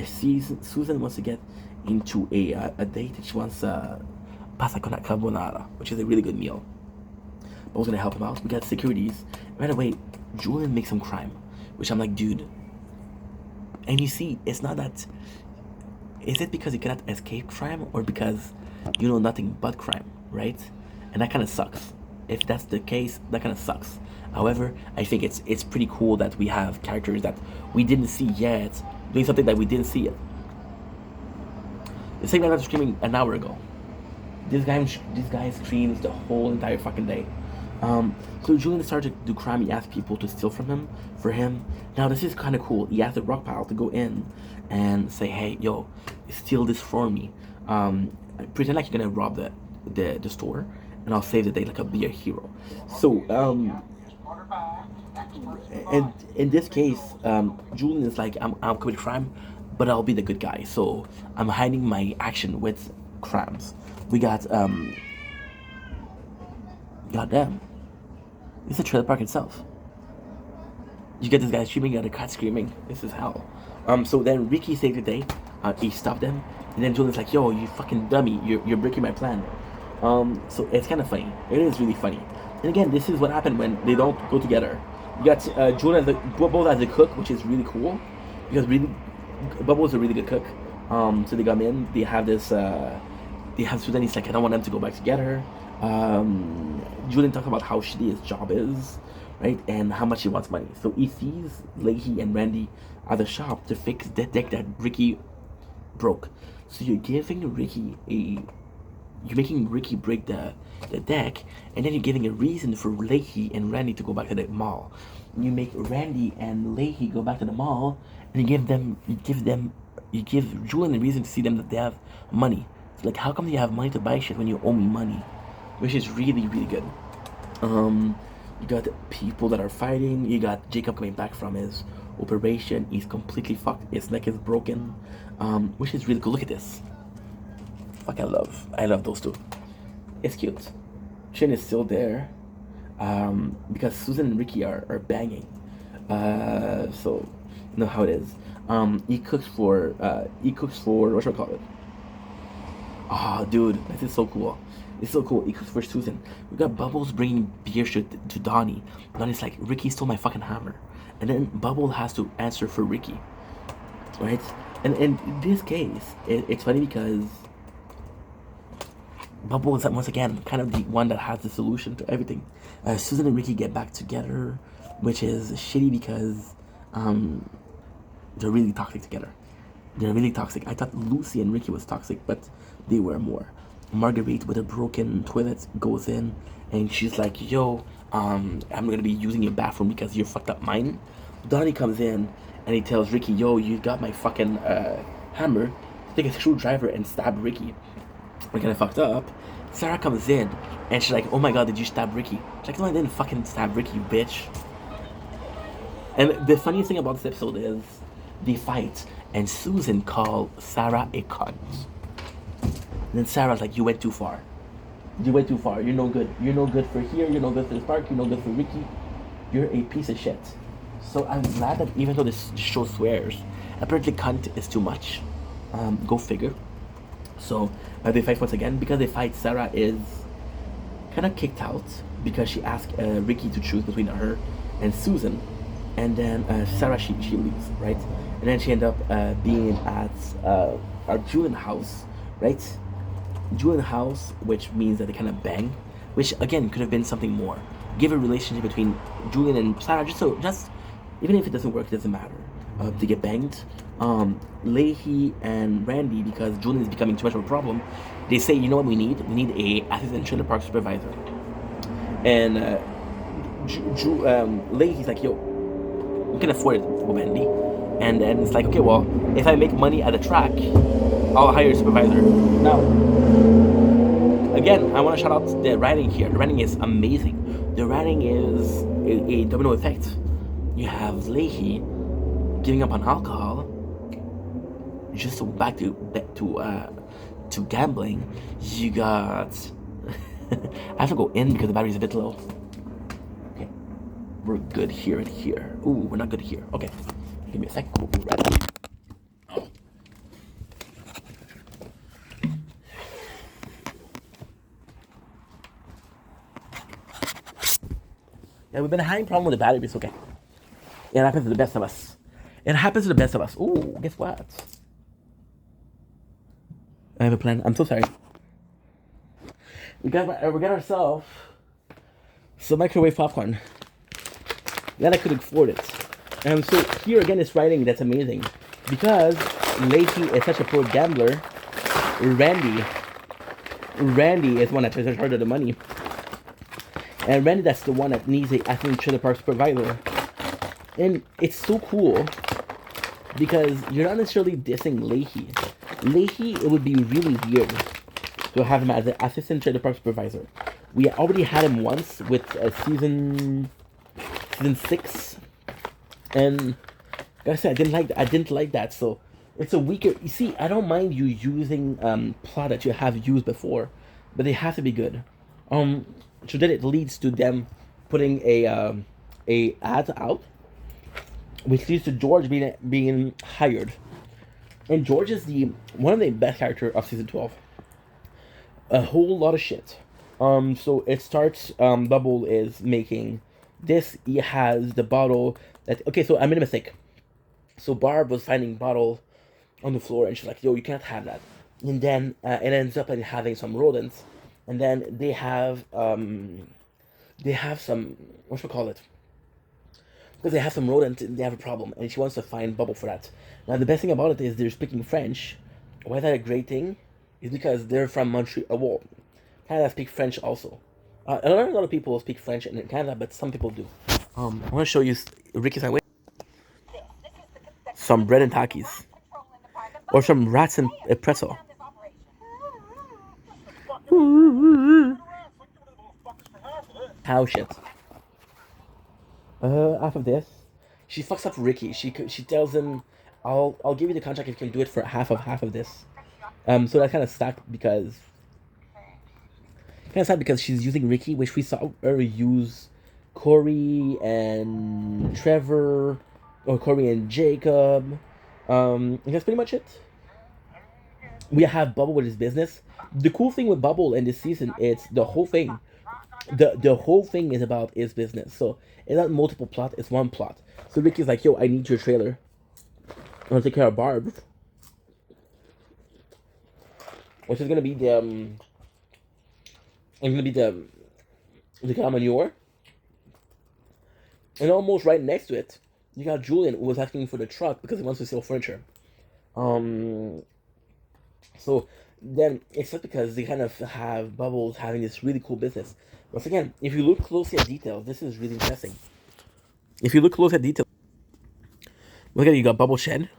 Susan wants to get into a date. She wants pasta con carbonara, which is a really good meal. But was gonna help him out. We got securities. Right away, Julian makes some crime, which I'm like, dude. And you see, it's not that. Is it because you cannot escape crime, or because you know nothing but crime, right? And that kind of sucks. If that's the case, that kind of sucks. However, I think it's pretty cool that we have characters that we didn't see yet doing something that we didn't see yet. The same guy that was screaming an hour ago. This guy screams the whole entire fucking day. So Julian started to do crime. He asked people to steal for him. Now this is kind of cool. He asked the Rockpile to go in and say, hey, yo, steal this for me. Pretend like you're gonna rob the store, and I'll save the day like I'll be a hero. So and in this case, Julian is like, I'm committing crime, but I'll be the good guy. So I'm hiding my action with crimes. We got goddamn, it's a trailer park itself. You get this guy screaming, you got a cat screaming. This is hell. So then Ricky saved the day. He stopped them, and then Julian's like, yo, you fucking dummy, you're breaking my plan. So it's kind of funny. It is really funny. And again, this is what happened when they don't go together. You got Julian as the Bubble as the cook, which is really cool because really Bubble is a really good cook. So they come in. They have this. They have Susan. He's like, I don't want them to go back together. Julian talks about how shitty his job is, right, and how much he wants money. So he sees Leahy and Randy at the shop to fix the deck that Ricky broke. So you're giving Ricky you're making Ricky break the deck, and then you're giving a reason for Leahy and Randy to go back to the mall. You make Randy and Leahy go back to the mall, and you give Julian a reason to see them that they have money. It's like, how come you have money to buy shit when you owe me money? Which is really, really good. You got people that are fighting. You got Jacob coming back from his operation. He's completely fucked. His neck is broken. Which is really cool. Look at this. Fuck, I love those two. It's cute. Shin is still there. Because Susan and Ricky are banging. So you know how it is. He cooks for what should I call it? Oh, dude, this is so cool. It's so cool. He cooks for Susan. We got Bubbles bringing beer to Donnie. Donnie's like, Ricky stole my fucking hammer. And then Bubble has to answer for Ricky. Right? And in this case, it's funny because Bubble is, once again, kind of the one that has the solution to everything. Susan and Ricky get back together, which is shitty because they're really toxic together. They're really toxic. I thought Lucy and Ricky was toxic, but they were more. Marguerite with a broken toilet goes in, and she's like, yo, I'm gonna be using your bathroom because you fucked up mine. Donnie comes in, and he tells Ricky, yo, you got my fucking hammer. Take a screwdriver and stab Ricky. We're kinda fucked up. Sarah comes in, and she's like, oh my god, did you stab Ricky? She's like, no, I didn't fucking stab Ricky, you bitch. And the funniest thing about this episode is they fight, and Susan called Sarah a cunt. And then Sarah's like, you went too far. You went too far. You're no good. You're no good for here. You're no good for this park. You're no good for Ricky. You're a piece of shit. So I'm glad that even though this show swears, apparently cunt is too much. Go figure. So they fight once again. Because they fight, Sarah is kind of kicked out because she asked Ricky to choose between her and Susan. And then Sarah, she leaves, right? And then she ended up being at our Julian house, right? Julian house, which means that they kind of bang, which again could have been something more. Give a relationship between Julian and Sarah, just even if it doesn't work, it doesn't matter. To get banged. Leahy and Randy, because Julian is becoming too much of a problem, they say, you know what we need? We need a assistant trailer park supervisor. And Leahy's like, yo, we can afford it, Wendy. And then it's like, okay, well, if I make money at the track, I'll hire a supervisor. Now, again, I want to shout out the writing here. The writing is amazing. The writing is a domino effect. You have Leahy giving up on alcohol, just to back to gambling. You got I have to go in because the battery's a bit low. Okay, we're good here and here. Ooh, we're not good here. Okay, give me a second. We'll be ready. Oh. Yeah, we've been having a problem with the battery, but it's okay. It happens to the best of us. It happens to the best of us. Ooh, guess what? I have a plan. I'm so sorry. We got ourselves some microwave popcorn. Then I could afford it. So here again is writing that's amazing. Because Leahy is such a poor gambler, Randy is one that tries to charge her the money. And Randy, that's the one that needs a athlete trailer park supervisor. And it's so cool because you're not necessarily dissing Leahy. Leahy, it would be really weird to have him as an assistant trailer park supervisor. We already had him once with season 6, and like I said, I didn't like that. So it's a weaker. You see, I don't mind you using plot that you have used before, but they have to be good. So then it leads to them putting a ad out, which leads to George being hired. And George is one of the best characters of season 12. A whole lot of shit. So it starts, Bubble is making This he has the bottle that. Okay, so I made a mistake. So Barb was finding bottle on the floor, and she's like, "Yo, you can't have that." And then it ends up like having some rodents, and then they have some, what should we call it? Because they have some rodent, they have a problem, and she wants to find Bubble for that. Now the best thing about it is they're speaking French. Why is that a great thing? Is because they're from Montreal. Well, Canada speak French also. A lot of people speak French in Canada, but some people do. I want to show you Ricky's sandwich. Some bread and takis, or some rats and a pretzel. Cow shit. Half of this, she fucks up Ricky. She tells him, "I'll give you the contract if you can do it for half of this." So that kind of sucked because she's using Ricky, which we saw her use Corey and Trevor, or Corey and Jacob. And that's pretty much it. We have Bubble with his business. The cool thing with Bubble in this season, it's the whole thing. The whole thing is about his business. So it's not multiple plot, it's one plot. So Ricky's like, "Yo, I need your trailer. I want to take care of Barb." Which is gonna be the cow manure. And almost right next to it, you got Julian, who was asking for the truck because he wants to sell furniture. So then it's not because they kind of have Bubbles having this really cool business. Once again, if you look closely at details, this is really interesting. If you look close at details, look at it, you got Bubble Shed.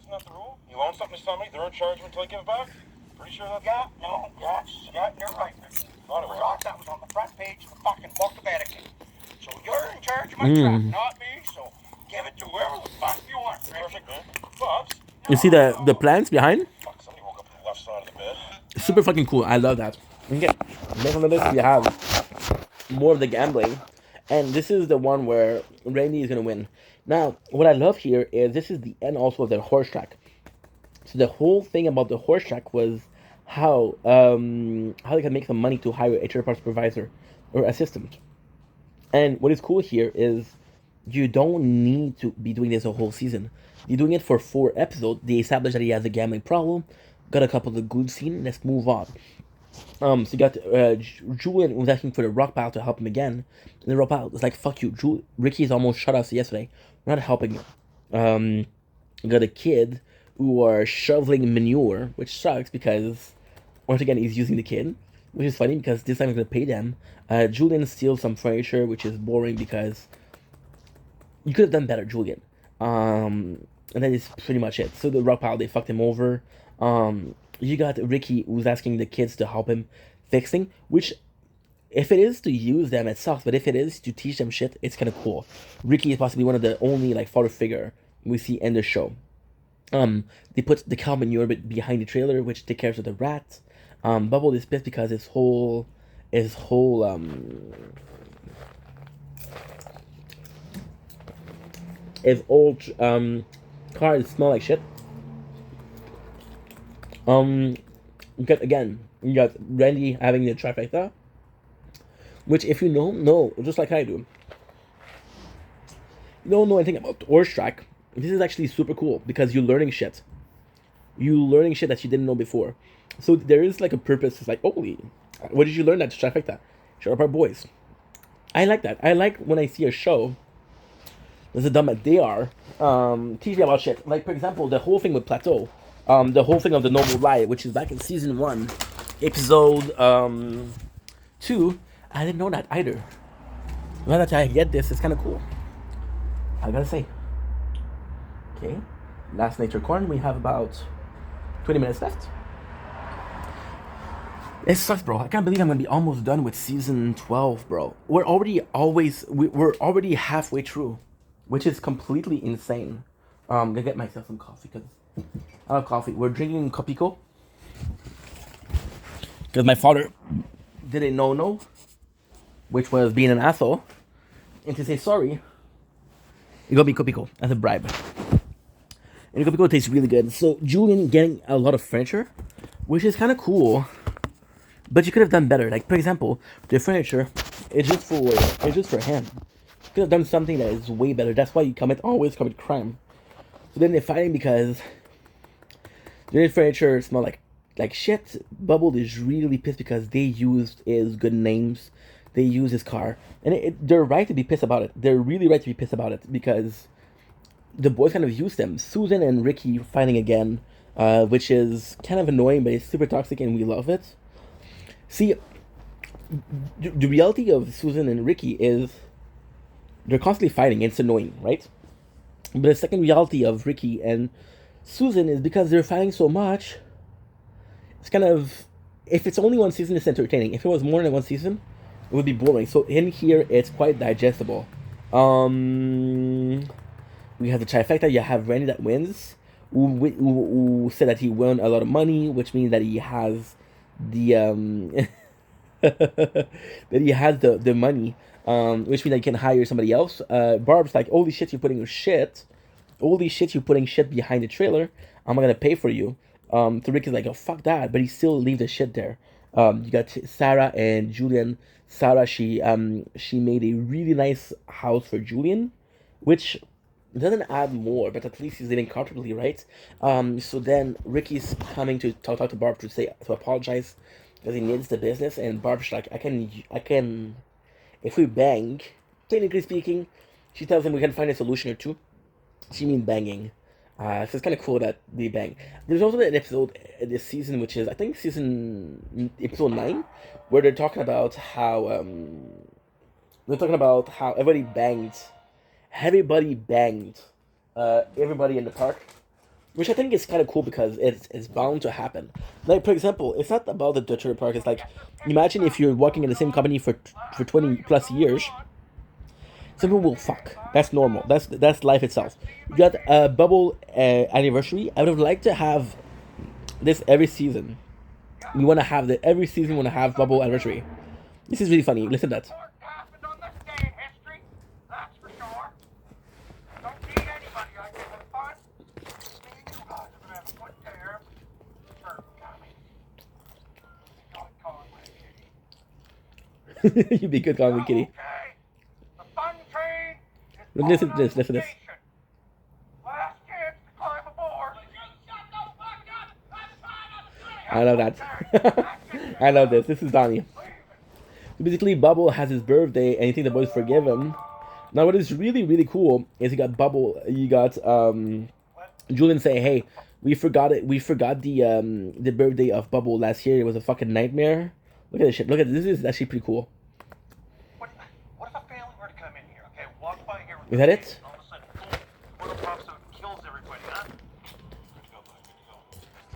Isn't that the rule? You own something to somebody, they're in charge until they give it back? Pretty sure that's... Yeah, no, yeah, you're right. Thought it was. Rock, that was on the front page of the fucking book of etiquette. So you're in charge of my truck, not me, so give it to whoever the fuck you want. Perfect, man. Bubs? You see the plants behind? Fuck, somebody woke up on the left side of the bed. Super fucking cool. I love that. Okay, next on the list we have more of the gambling, and this is the one where Randy is gonna win. Now, what I love here is this is the end also of the horse track. So the whole thing about the horse track was how they can make some money to hire a third party supervisor or assistant. And what is cool here is you don't need to be doing this a whole season. You're doing it for 4 episodes. They established that he has a gambling problem. Got a couple of good scenes. Let's move on. So you got Julian was asking for the rock pile to help him again. And the rock pile was like, "Fuck you, Ricky's almost shot us yesterday. We're not helping you." You got a kid who are shoveling manure, which sucks because once again he's using the kid, which is funny because this time he's gonna pay them. Julian steals some furniture, which is boring because you could have done better, Julian. And that is pretty much it. So the rock pile, they fucked him over. You got Ricky who's asking the kids to help him fixing, which if it is to use them, it sucks. But if it is to teach them shit, it's kind of cool. Ricky is possibly one of the only like father figure we see in the show. They put the cow manure behind the trailer, which takes care of the rat. Bubble is pissed because his whole old car smell like shit. You got Randy having the trifecta, which if you know, just like I do, you don't know anything about horse track. This is actually super cool because you're learning shit. You're learning shit that you didn't know before. So there is like a purpose. It's like, holy, what did you learn at the trifecta? Shut up, our boys. I like that. I like when I see a show, as dumb as they are, teach me about shit. Like, for example, the whole thing with Plateau. The whole thing of the Noble Lie, which is back in season 1, episode 2. I didn't know that either. Now that I get this, it's kind of cool. I gotta say. Okay, last Nature Corn. We have about 20 minutes left. It sucks, bro. I can't believe I'm gonna be almost done with season 12, bro. We're already halfway through, which is completely insane. I'm gonna get myself some coffee because I love coffee. We're drinking Copico because my father did a no, which was being an asshole, and to say sorry, you got me Copico as a bribe. And Copico tastes really good. So Julian getting a lot of furniture, which is kind of cool, but you could have done better. Like, for example, the furniture it's just for him. He could have done something that is way better. That's why you always commit crime. So then they're fighting because their furniture smell like shit. Bubble is really pissed because they used his good names. They used his car. And they're right to be pissed about it. They're really right to be pissed about it because the boys kind of used them. Susan and Ricky fighting again, which is kind of annoying, but it's super toxic and we love it. See, the reality of Susan and Ricky is they're constantly fighting. It's annoying, right? But the second reality of Ricky and Susan is because they're fighting so much, it's kind of, if it's only one season, it's entertaining. If it was more than one season, it would be boring. So in here, it's quite digestible. We have the trifecta. You have Randy that wins, who said that he won a lot of money, which means that he has the that he has the money, which means that he can hire somebody else. Barb's like, holy shit, you're putting shit behind the trailer. I'm not gonna pay for you. So Rick is like, oh fuck that, but he still leaves the shit there. You got Sarah and Julian. Sarah, she made a really nice house for Julian, which doesn't add more, but at least he's living comfortably, right? So then Ricky's coming to talk to Barb to apologize because he needs the business, and Barb's like, I can, if we bang, technically speaking, she tells him we can find a solution or two. She means banging. So it's kind of cool that they bang. There's also an episode this season, which is, I think, episode 9, where they're talking about how everybody banged everybody in the park, which I think is kind of cool because it's bound to happen. Like, for example, it's not about the Dutcher Park. It's like, imagine if you're working in the same company for 20 plus years. Some people will fuck. That's normal. That's life itself. You got a Bubble anniversary. I would have liked to have this every season. We want to have every season. We want to have Bubble anniversary. This is really funny. Listen to that. Happened on this day in history, that's for sure. Don't need anybody I give a fuss. Me and you guys are gonna have a good there. Sure, Tommy. Don't call my kitty. You'd be good calling me kitty. Okay. The fun train is Listen to pulling this. Listen to this. station. Last chance to climb aboard. I love that. I love this. This is Donnie. So basically, Bubble has his birthday, and you think the boys forgive him. Now, what is really, really cool is you got Julian say, "Hey, we forgot it. We forgot the birthday of Bubble last year. It was a fucking nightmare. Look at this shit. Look at this. This is actually pretty cool." What if a family were to come in here, okay? Walk by here. Is that it? All of a sudden, boom, little pops out and kills everybody, huh? Good to go, bud. Good to go.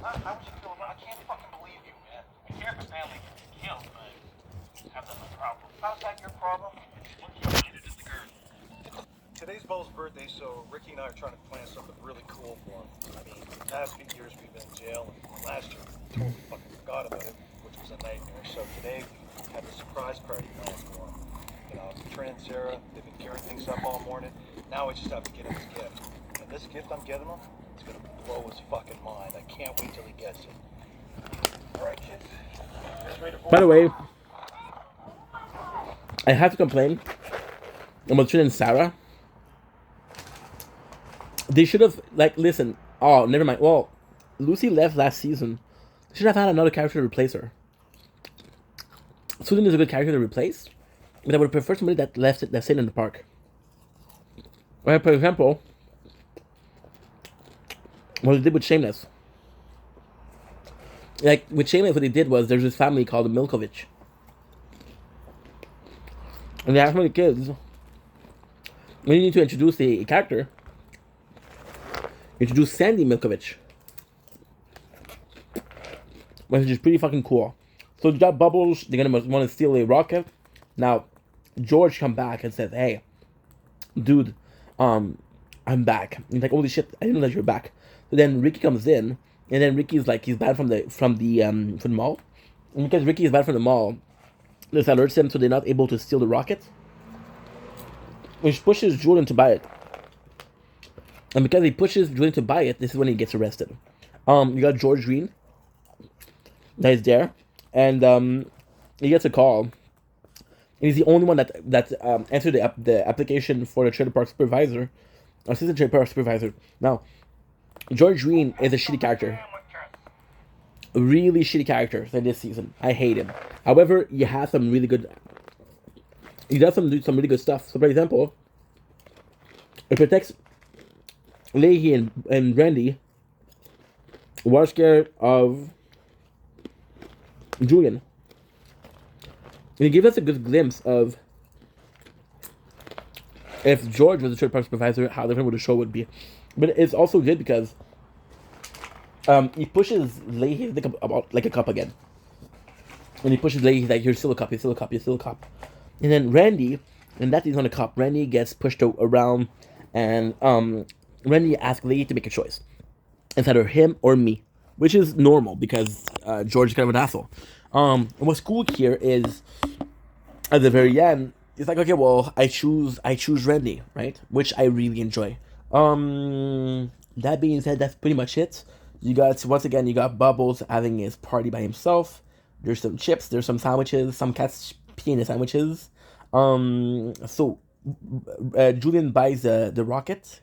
How would you feel about it? I can't fucking believe you, man. I care if a family gets killed, but have that no problem. How's that your problem? Today's Bo's birthday, so Ricky and I are trying to plan something really cool for him. I mean, the past few years we've been in jail, and last year we totally fucking forgot about it, which was a nightmare. So today we have a surprise party planned for him. You know, Trent and Sarah, they've been gearing things up all morning. Now we just have to get him his gift. And this gift I'm giving him, it's gonna blow his fucking mind. I can't wait till he gets it. All right, kids. By the way, I have to complain about Trin and Sarah. They should have, listen. Oh, never mind. Well, Lucy left last season. They should have had another character to replace her. Susan is a good character to replace, but I would prefer somebody that stayed in the park. Well, for example, what they did with Shameless. Like, with Shameless, what they did was there's this family called the Milkovich. And they have so many kids. When you need to introduce a character, introduce Sandy Milkovich, which is pretty fucking cool. So you got Bubbles. They're gonna want to steal a rocket. Now, George come back and says, "Hey, dude, I'm back." And he's like, "Holy shit, I didn't know that you're back." So then Ricky comes in, and then Ricky's like, he's bad from the mall, and because Ricky is bad from the mall, this alerts them so they're not able to steal the rocket, which pushes Julian to buy it. And because he pushes Julian to buy it, this is when he gets arrested. You got George Green that is there, and he gets a call he's the only one that answered the application for the trailer park supervisor, assistant trailer park supervisor. Now, George Green is a shitty character, really shitty character in this season. I hate him. However, he has some really good. He does some really good stuff. So, for example, it protects Leahy and Randy, who are scared of Julian. And it gives us a good glimpse of if George was a trailer park supervisor, how different would the show would be. But it's also good because he pushes Leahy about like a cup again. And he pushes Leahy, he's like, you're still a cup, you're still a cup, you're still a cup. And then Randy, and that is on a cup, Randy gets pushed around, and Randy asks Leahy to make a choice. It's either him or me, which is normal because George is kind of an asshole. And what's cool here is at the very end, it's like, okay, well, I choose Randy, right? Which I really enjoy. That being said, that's pretty much it. You got Bubbles having his party by himself. There's some chips, there's some sandwiches, some cats peeing in the sandwiches. So Julian buys the rocket,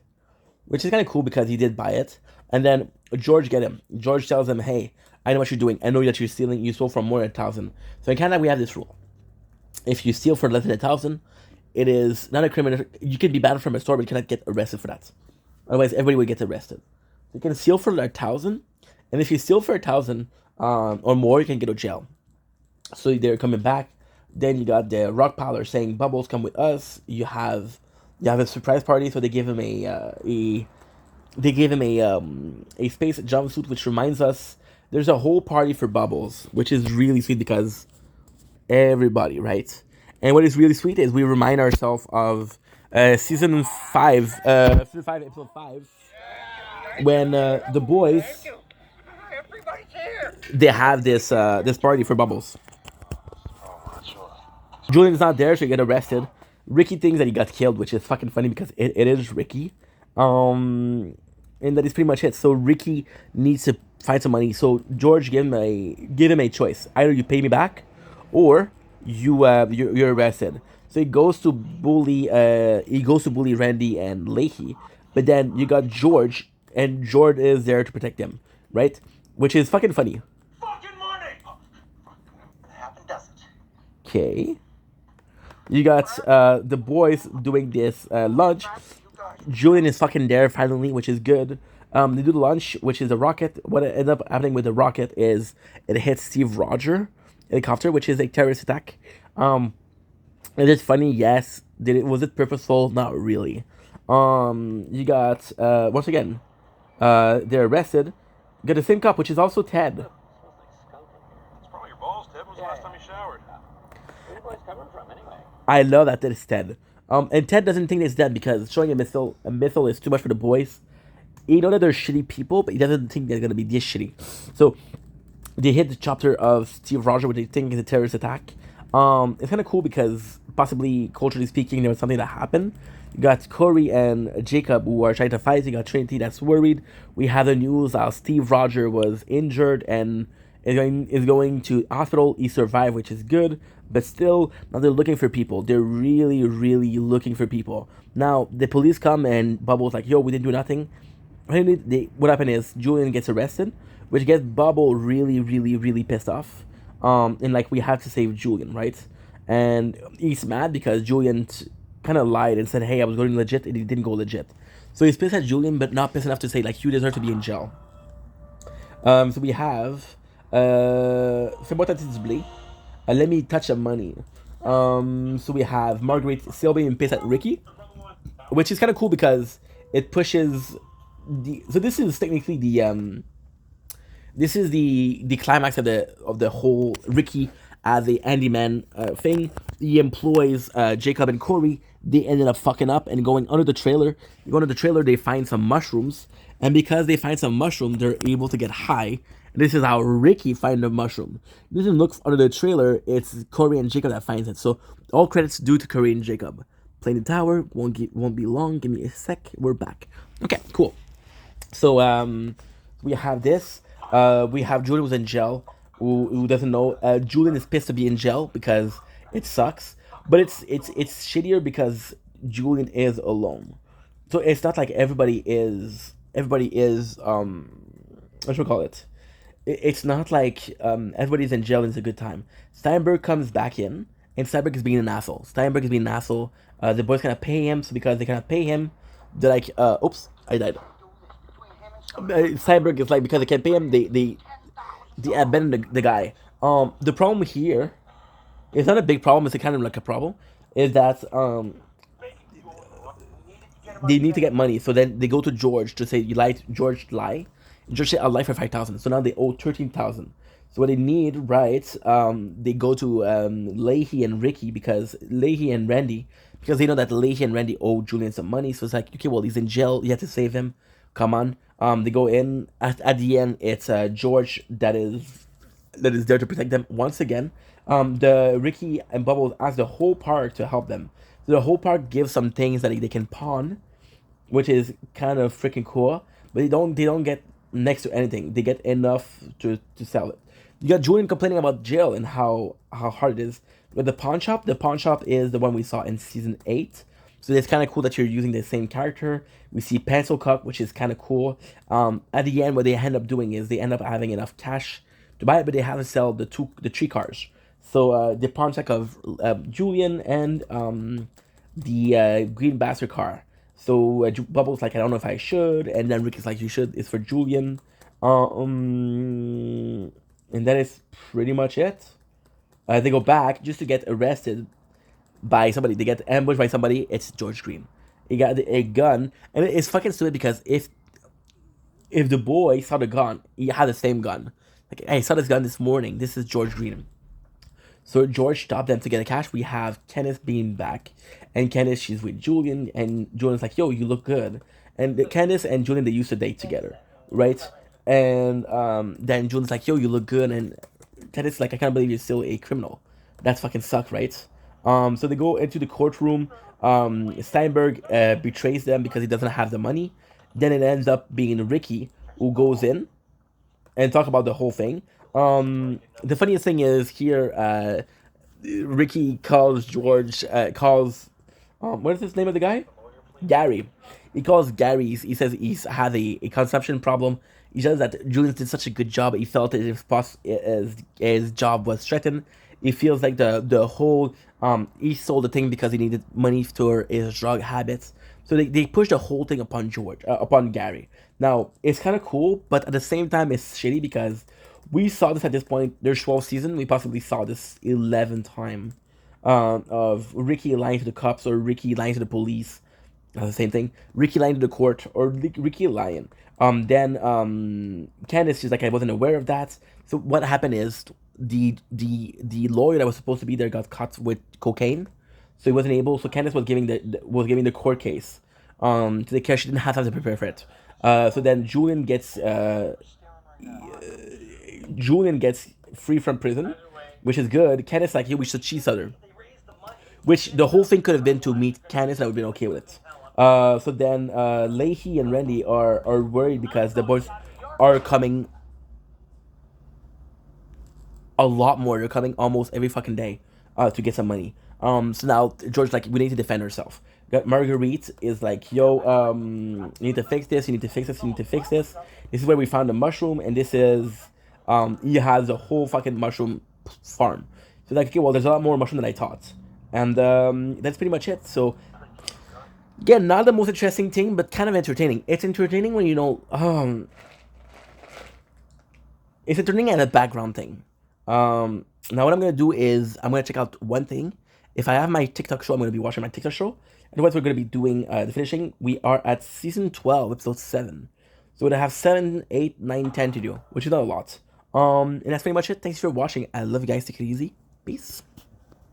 which is kind of cool because he did buy it. And then George get him. George tells him, hey, I know what you're doing. I know that you're stealing. You stole for more than 1,000. So in Canada, we have this rule. If you steal for less than 1,000, it is not a criminal. You can be banned from a store, but you cannot get arrested for that. Otherwise, everybody would get arrested. You can steal for 1,000, and if you steal for 1,000 or more, you can go to jail. So they're coming back. Then you got the rock piler saying, "Bubbles, come with us." You have a surprise party, so they give him a space jumpsuit, which reminds us there's a whole party for Bubbles, which is really sweet because everybody, right? And what is really sweet is we remind ourselves of season 5, episode 5, when the boys Everybody's here. they have this party for Bubbles. Julian's not there, so he get arrested. Ricky thinks that he got killed, which is fucking funny because it is Ricky. And that is pretty much it. So Ricky needs to find some money. So George give him a choice. Either you pay me back, or you're arrested. So he goes to bully Randy and Leahy. But then you got George, and George is there to protect him, right? Which is fucking funny. Fucking money. Happened, does it? Okay. You got the boys doing this lunch. Julian is fucking there finally, which is good. They do the lunch, which is a rocket. What ended up happening with the rocket is it hits Steve Rogers helicopter, which is a terrorist attack. It is funny, yes. Was it purposeful? Not really. You got once again, they're arrested. You got the same cop, which is also Ted. It's probably your balls, Ted. When was the last time you showered? Where are the boys coming from, anyway? I love that it's Ted. And Ted doesn't think it's dead because showing a missile is too much for the boys. He knows that they're shitty people, but he doesn't think they're gonna be this shitty. So they hit the chopper of Steve Rogers, which they think is a terrorist attack. It's kind of cool because possibly culturally speaking, there was something that happened. You got Corey and Jacob who are trying to fight. You got Trinity that's worried. We have the news how Steve Rogers was injured and is going to hospital. He survived, which is good. But still, now they're looking for people. They're really, really looking for people. Now, the police come and Bubble's like, yo, we didn't do nothing. What happened is Julian gets arrested, which gets Bubble really, really, really pissed off. And like, we have to save Julian, right? And he's mad because Julian kind of lied and said, hey, I was going legit, and he didn't go legit. So he's pissed at Julian, but not pissed enough to say, like, you deserve to be in jail. So we have... Fais-moi ta petite blé. Let me touch the money. So we have Marguerite still being pissed at Ricky, which is kind of cool because it pushes so this is technically the climax of the whole Ricky as a handyman thing. He employs Jacob and Corey. They ended up fucking up and going under the trailer. They go under the trailer, they find some mushrooms, and because they find some mushrooms, they're able to get high. And this is how Ricky finds the mushroom. He doesn't look under the trailer. It's Corey and Jacob that finds it. So all credits due to Corey and Jacob. Playing the tower won't be long. Give me a sec. We're back. Okay, cool. So we have this. We have Julian was in jail. Who doesn't know? Julian is pissed to be in jail because it sucks. But it's shittier because Julian is alone, so it's not like everybody is what should we call it? It's not like everybody's in jail and it's a good time. Steinberg comes back in, and Steinberg is being an asshole. Steinberg is being an asshole. The boys cannot pay him, so because they cannot pay him, they're like, oops, I died. Steinberg is like, because they can't pay him, they abandon the guy. The problem here, it's not a big problem, it's a kind of like a problem, is that they need to get money. So then they go to George to say, you lied, George lie. George said, I'll lie for 5,000. So now they owe 13,000. So what they need, right? They go to Leahy and Ricky because Leahy and Randy, because they know that Leahy and Randy owe Julian some money. So it's like, okay, well, he's in jail. You have to save him. Come on. They go in. At the end, it's George that is there to protect them once again. The Ricky and Bubbles ask the whole park to help them. So the whole park gives some things that they can pawn, which is kind of freaking cool. But they don't get next to anything. They get enough to sell it. You got Julian complaining about jail and how hard it is. With the pawn shop is the one we saw in season 8. So it's kind of cool that you're using the same character. We see Pencil Cup, which is kind of cool. At the end, what they end up doing is they end up having enough cash to buy it, but they have to sell the 3 cars. So the pawn shop of Julian and the Green Bastard car. So Bubbles like, I don't know if I should, and then Ricky's like, you should. It's for Julian. And that is pretty much it. They go back just to get arrested by somebody. They get ambushed by somebody. It's George Green. He got a gun, and it's fucking stupid because if the boy saw the gun, he had the same gun. Like, hey, I saw this gun this morning. This is George Green. So George stopped them to get a cash. We have Kenneth being back, and Kenneth, she's with Julian, and Julian's like, yo, you look good. And Kenneth and Julian, they used to date together, right? And then Julian's like, yo, you look good, and Kenneth's like, I can't believe you're still a criminal. That's fucking suck, right? So they go into the courtroom. Steinberg betrays them because he doesn't have the money. Then it ends up being Ricky who goes in and talk about the whole thing. The funniest thing is here, Ricky calls George, what is his name of the guy? Gary. He calls Gary. He says he's had a consumption problem. He says that Julian did such a good job. He felt that his job was threatened. He feels like the whole he sold the thing because he needed money for his drug habits. So they push the whole thing upon Gary. Now it's kind of cool, but at the same time it's shitty because we saw this at this point. There's 12th season. We possibly saw this 11th time of Ricky lying to the cops or Ricky lying to the police. The same thing. Ricky lying to the court or Ricky lying. Then Candace, she's like, I wasn't aware of that. So what happened is the lawyer that was supposed to be there got caught with cocaine, so he wasn't able. So Candace was giving the court case to the case. She didn't have time to prepare for it. So then Julian gets free from prison, which is good. Candace like, yeah, we should cheese other. Which the whole thing could have been to meet Candace, and I would have been okay with it. So then Leahy and Randy are worried because the boys are coming a lot more. They're coming almost every fucking day to get some money. So now George's like, we need to defend ourselves. Marguerite is like, yo, you need to fix this, you need to fix this, you need to fix this. This is where we found the mushroom, and this is, he has a whole fucking mushroom farm. So like, okay, well, there's a lot more mushroom than I thought. And that's pretty much it. So, again, not the most interesting thing, but kind of entertaining. It's entertaining when you know, it's entertaining and a background thing. Now what I'm going to do is, I'm going to check out one thing. If I have my TikTok show, I'm going to be watching my TikTok show. Otherwise, we're going to be doing the finishing. We are at season 12, episode 7. So we're going to have 7, 8, 9, 10 to do, which is not a lot. And that's pretty much it. Thanks for watching. I love you guys. Take it easy. Peace.